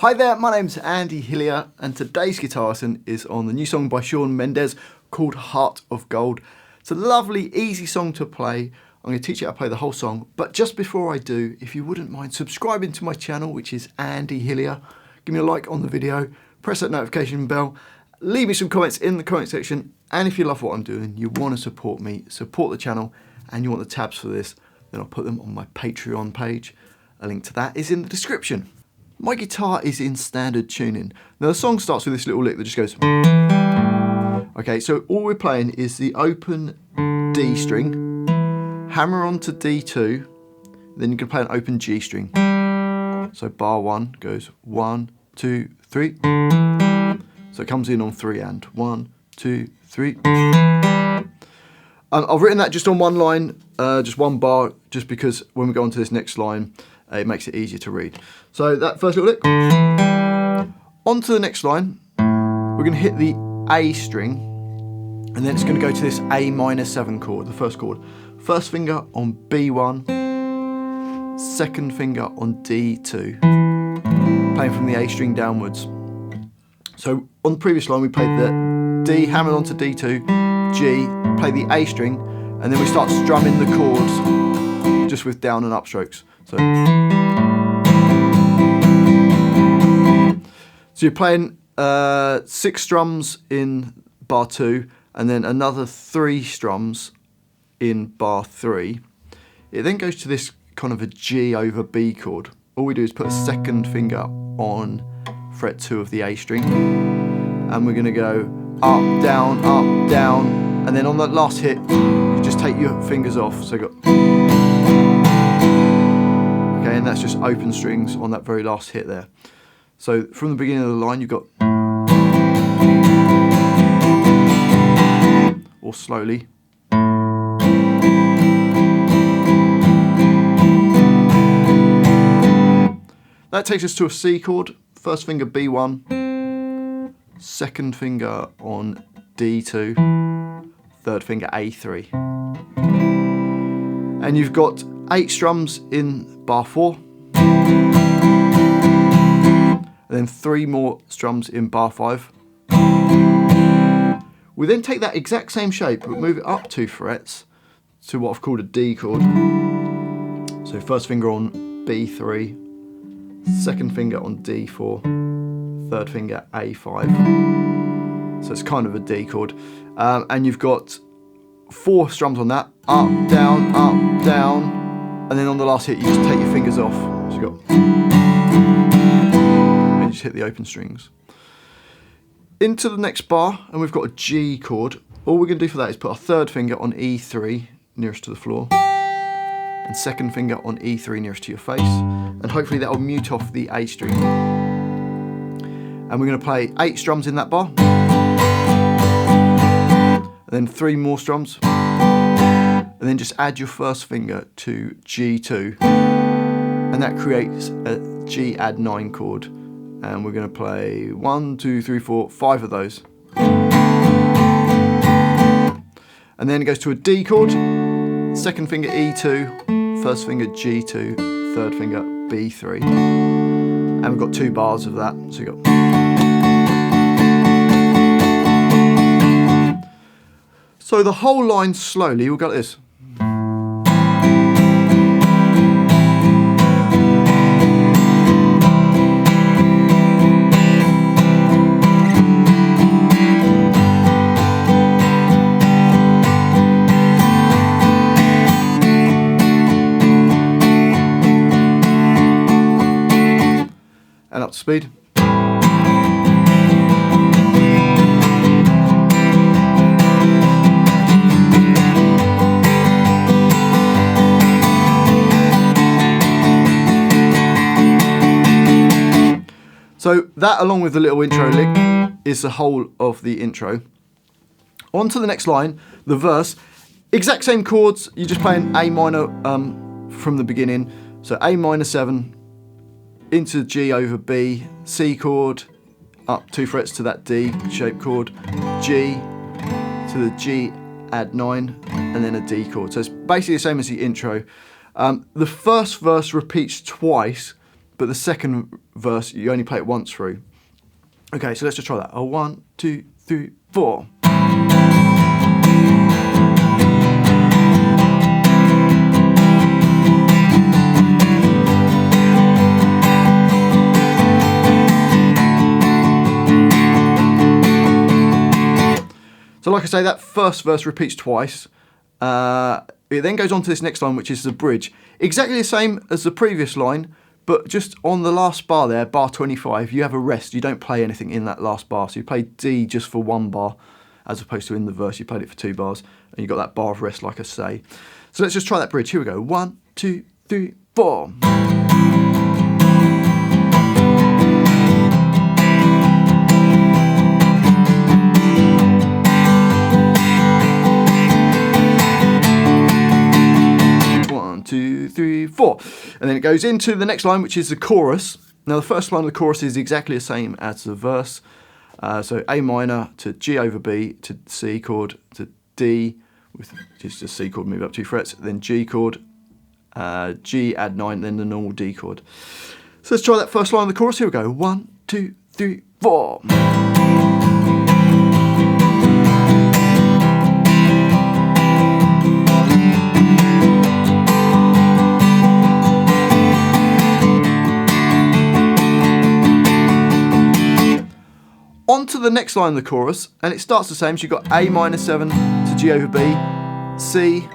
Hi there, my name's Andy Hillier and today's guitar lesson is on the new song by Shawn Mendes called Heart of Gold. It's a lovely, easy song to play. I'm going to teach you how to play the whole song, but just before I do, if you wouldn't mind subscribing to my channel, which is Andy Hillier, give me a like on the video, press that notification bell, leave me some comments in the comment section, and if you love what I'm doing, you want to support me, support the channel, and you want the tabs for this, then I'll put them on my Patreon page. A link to that is in the description. My guitar is in standard tuning. Now the song starts with this little lick that just goes. Okay, so all we're playing is the open D string, hammer onto D2, then you can play an open G string. So bar 1 goes 1, 2, 3. So it comes in on 3 and 1, 2, 3. I've written that just on one line, just one bar, just because when we go on to this next line, it makes it easier to read. So that first little lick. On to the next line, we're going to hit the A string, and then it's going to go to this A minor 7 chord, the first chord. First finger on B1, second finger on D2, playing from the A string downwards. So on the previous line we played the D, hammered onto D2, G, play the A string, and then we start strumming the chords just with down and up strokes. So you're playing 6 strums in bar 2 and then another 3 strums in bar 3. It then goes to this kind of a G over B chord. All we do is put a second finger on fret 2 of the A string, and we're going to go up, down, and then on that last hit you just take your fingers off. So you got, okay, and that's just open strings on that very last hit there. So from the beginning of the line you've got, or slowly, that takes us to a C chord. First finger B1, second finger on D2, third finger A3. And you've got 8 strums in bar 4, and then 3 more strums in bar 5. We then take that exact same shape but move it up 2 frets to what I've called a D chord. So first finger on B3, second finger on D4, third finger A5. So it's kind of a D chord. And you've got 4 strums on that, up, down, and then on the last hit you just take your fingers off. So you've got, and you just hit the open strings. Into the next bar, and we've got a G chord. All we're going to do for that is put our third finger on E3 nearest to the floor, and second finger on E3 nearest to your face, and hopefully that will mute off the A string. And we're going to play 8 strums in that bar, and then 3 more strums, and then just add your first finger to G2, and that creates a G add 9 chord, and we're going to play 1, 2, 3, 4, 5 of those. And then it goes to a D chord, second finger E2, first finger G2, third finger B3, and we've got 2 bars of that. So you got, so the whole line slowly, we'll go like this. And up to speed. So that, along with the little intro lick, is the whole of the intro. On to the next line, the verse. Exact same chords, you're just playing A minor from the beginning. So A minor 7, into G over B, C chord, up 2 frets to that D shape chord, G to the G add 9, and then a D chord. So it's basically the same as the intro. The first verse repeats twice, but the second verse, you only play it once through. Okay, so let's just try that. 1, 2, 3, 4. So like I say, that first verse repeats twice. It then goes on to this next line, which is the bridge. Exactly the same as the previous line, but just on the last bar there, bar 25, you have a rest. You don't play anything in that last bar. So you play D just for one bar, as opposed to in the verse, you played it for 2 bars, and you got that bar of rest, like I say. So let's just try that bridge. Here we go. 1, 2, 3, 4. Two, three, 4. And then it goes into the next line, which is the chorus. Now the first line of the chorus is exactly the same as the verse. So A minor to G over B to C chord to D, with just a C chord, move up 2 frets, then G chord, G add 9, then the normal D chord. So let's try that first line of the chorus. Here we go. 1, 2, 3, 4. On to the next line of the chorus, and it starts the same. So you've got A minor 7 to G over B, C,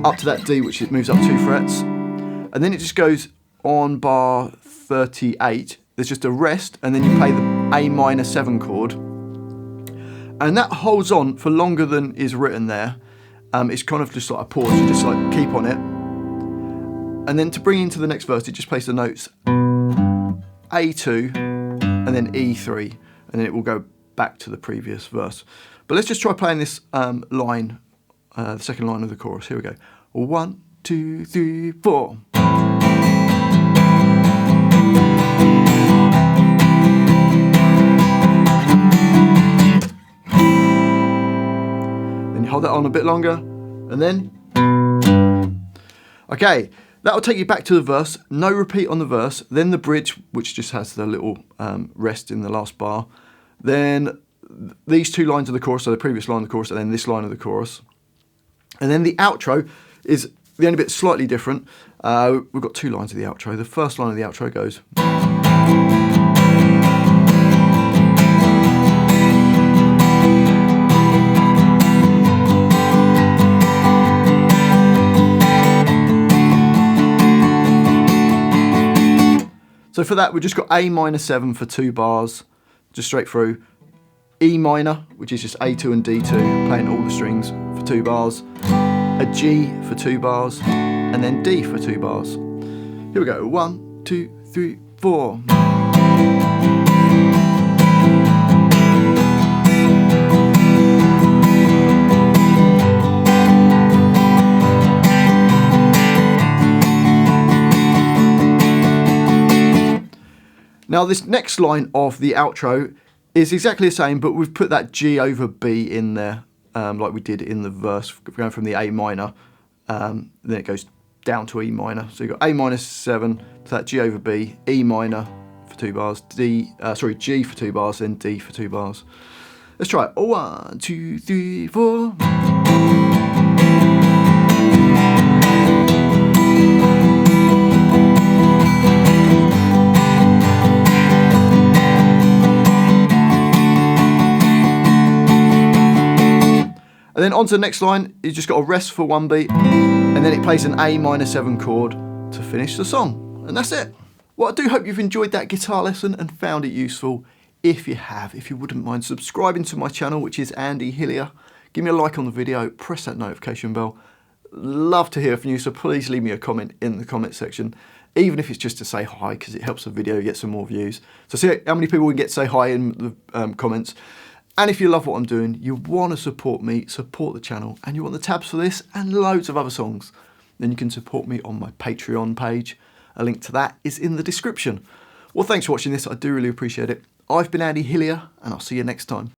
up to that D, which it moves up 2 frets. And then it just goes on bar 38. There's just a rest, and then you play the A minor 7 chord. And that holds on for longer than is written there. It's kind of just like a pause, you just like keep on it. And then to bring into the next verse, it just plays the notes A2 and then E3. And then it will go back to the previous verse. But let's just try playing this line, the second line of the chorus. Here we go. 1, 2, 3, 4. Then you hold that on a bit longer, and then... Okay, that will take you back to the verse. No repeat on the verse. Then the bridge, which just has the little rest in the last bar. Then these 2 lines of the chorus, so the previous line of the chorus, and then this line of the chorus. And then the outro is the only bit slightly different. We've got 2 lines of the outro. The first line of the outro goes... So for that, we've just got A minor 7 for 2 bars, just straight through. E minor, which is just A2 and D2, playing all the strings for 2 bars. A G for 2 bars, and then D for 2 bars. Here we go. 1, 2, 3, 4. Now this next line of the outro is exactly the same, but we've put that G over B in there, like we did in the verse, going from the A minor, then it goes down to E minor. So you've got A minor 7 to that G over B, E minor for 2 bars, G for 2 bars, then D for 2 bars. Let's try it. 1, 2, 3, 4. And then on to the next line, you just got a rest for 1 beat, and then it plays an A minor 7 chord to finish the song. And that's it. Well, I do hope you've enjoyed that guitar lesson and found it useful. If you have, if you wouldn't mind subscribing to my channel, which is Andy Hillier, give me a like on the video, press that notification bell. Love to hear from you, so please leave me a comment in the comment section, even if it's just to say hi, because it helps the video get some more views. So see how many people we can get to say hi in the comments. And if you love what I'm doing, you want to support me, support the channel, and you want the tabs for this and loads of other songs, then you can support me on my Patreon page. A link to that is in the description. Well, thanks for watching this. I do really appreciate it. I've been Andy Hillier, and I'll see you next time.